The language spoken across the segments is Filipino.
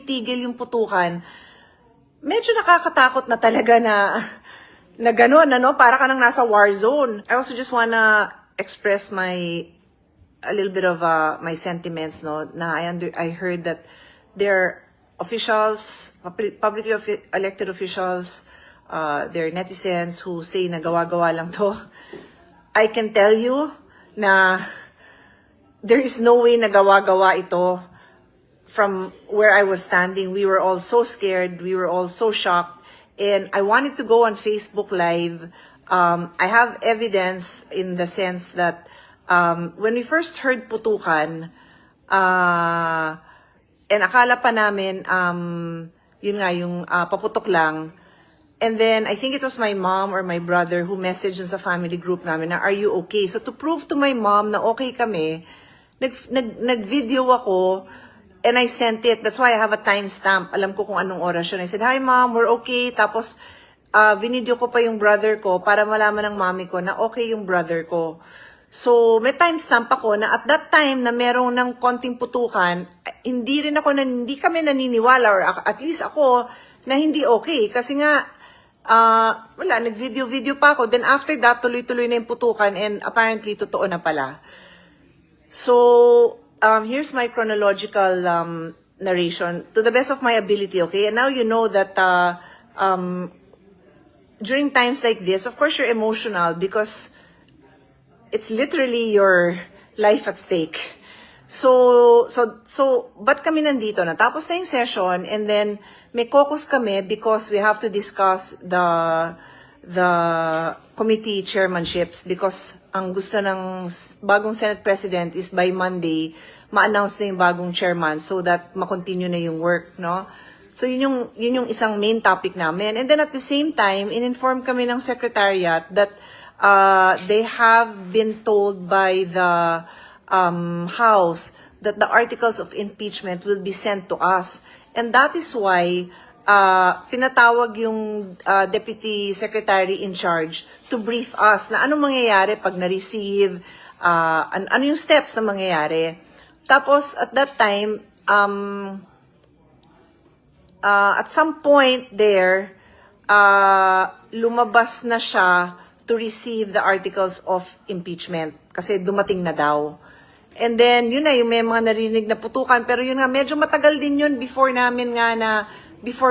tinitigil yung putukan, medyo nakakatakot na talaga na gano'n, ano? Para ka nang nasa war zone. I also just wanna express a little bit of my sentiments, no? Na I heard that there are officials, publicly elected officials, there are netizens who say na gawa-gawa lang to. I can tell you na there is no way na gawa-gawa ito. From where I was standing, we were all so scared, we were all so shocked, and I wanted to go on Facebook Live. I have evidence in the sense that when we first heard putukan, and akala pa namin, yun nga, yung paputok lang. And then, I think it was my mom or my brother who messaged sa family group namin na, are you okay? So, to prove to my mom na okay kami, nag-video ako, and I sent it. That's why I have a timestamp. Alam ko kung anong oras yun. I said, hi mom, we're okay. Tapos, binidyo ko pa yung brother ko para malaman ng mami ko na okay yung brother ko. So, may timestamp ako na at that time na merong ng konting putukan, hindi kami naniniwala, or at least ako, na hindi okay. Kasi nga, wala, nag-video pa ako. Then after that, tuloy-tuloy na yung putukan, and apparently, totoo na pala. So, here's my chronological narration to the best of my ability, okay? And now you know that during times like this, of course, you're emotional because it's literally your life at stake. So, ba't kami nandito? Natapos na yung session, and then may caucus kami because we have to discuss the committee chairmanships, because ang gusto ng bagong Senate President is by Monday, ma-announce na yung bagong chairman so that ma-continue na yung work, no? So, yun yung isang main topic namin. And then at the same time, in-inform kami ng Secretariat that they have been told by the House that the articles of impeachment will be sent to us. And that is why pinatawag yung Deputy Secretary in charge to brief us na anong mangyayari pag na-receive, ano yung steps na mangyayari. Tapos, at that time, at some point there, lumabas na siya to receive the articles of impeachment kasi dumating na daw. And then, yun na, yung may mga narinig na putukan, pero yun nga, medyo matagal din yun before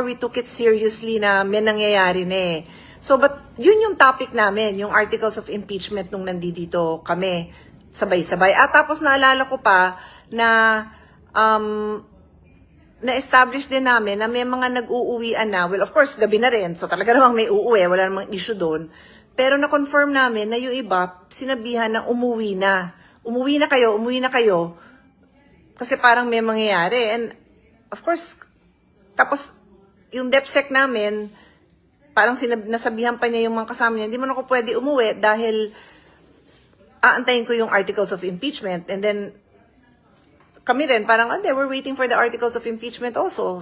we took it seriously na may nangyayari na eh. So, but yun yung topic namin, yung articles of impeachment nung nandito kami, sabay-sabay. At tapos naalala ko pa na na-establish din namin na may mga nag-uuwian na. Well, of course, gabi na rin. So, talaga namang may uuwi. Wala namang issue doon. Pero na-confirm namin na yung iba, sinabihan na umuwi na. Umuwi na kayo. Kasi parang may mangyayari. And, of course, tapos, yung DepSec namin, parang nasabihan pa niya yung mga kasama niya, hindi mo na ako pwede umuwi dahil aantayin ko yung articles of impeachment. And then, kami rin, parang, we're waiting for the articles of impeachment also.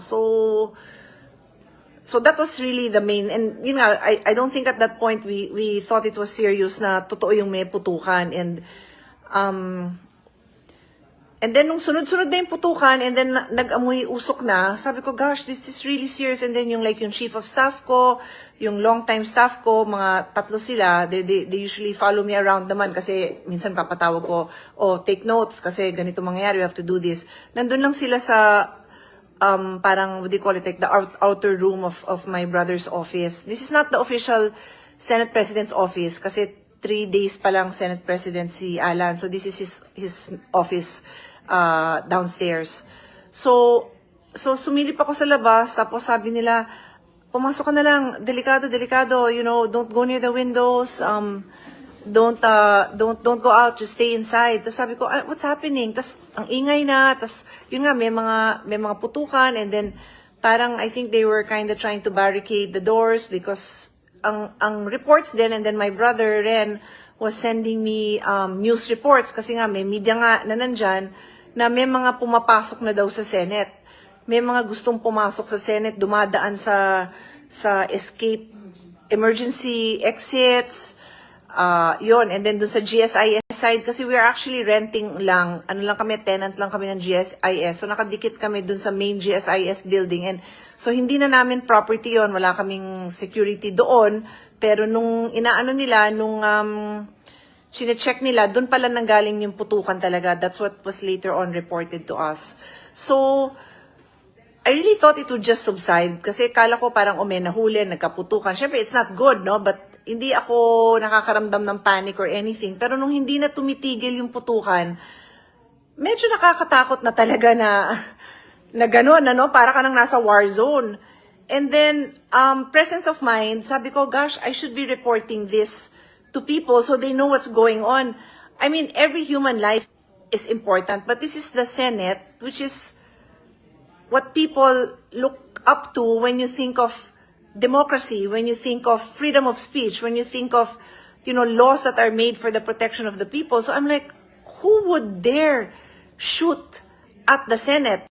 So that was really the main, and yun nga, I don't think at that point we thought it was serious na totoo yung may putukan, and then nung sunod-sunod na yung putukan, and then nag-amoy usok na, sabi ko, gosh, this is really serious. And then yung chief of staff ko, yung long-time staff ko, mga tatlo sila, they usually follow me around naman kasi minsan papatawag ko, take notes kasi ganito mangyayari, we have to do this. Nandun lang sila sa parang, what do you call it, like the outer room of my brother's office. This is not the official Senate President's office kasi 3 days pa lang Senate President si Alan. So this is his office downstairs. So sumilip ako sa labas, tapos sabi nila, pumasok ka na lang, delikado, don't go near the windows, don't go out, just stay inside. Tapos sabi ko, what's happening? Tapos ang ingay na, tapos yun nga, may mga putukan, and then parang I think they were kind of trying to barricade the doors because ang reports din, and then my brother Ren was sending me news reports kasi nga may media nga na nandyan na may mga pumapasok na daw sa Senate. May mga gustong pumasok sa Senate, dumadaan sa escape emergency exits. Yun. And then dun sa GSIS side, kasi we are actually renting lang, tenant lang kami ng GSIS. So nakadikit kami dun sa main GSIS building. And so hindi na namin property yon, wala kaming security doon. Pero nung sine-check nila, dun pala nanggaling yung putukan talaga. That's what was later on reported to us. So, I really thought it would just subside kasi kala ko parang nahuli, nagkaputukan. Syempre, it's not good, no? But hindi ako nakakaramdam ng panic or anything. Pero nung hindi na tumitigil yung putukan, medyo nakakatakot na talaga na gano'n, ano? Para ka nang nasa war zone. And then, presence of mind, sabi ko, gosh, I should be reporting this to people so they know what's going on. I mean, every human life is important, but this is the Senate, which is what people look up to when you think of democracy, when you think of freedom of speech, when you think of, laws that are made for the protection of the people. So I'm like, who would dare shoot at the Senate?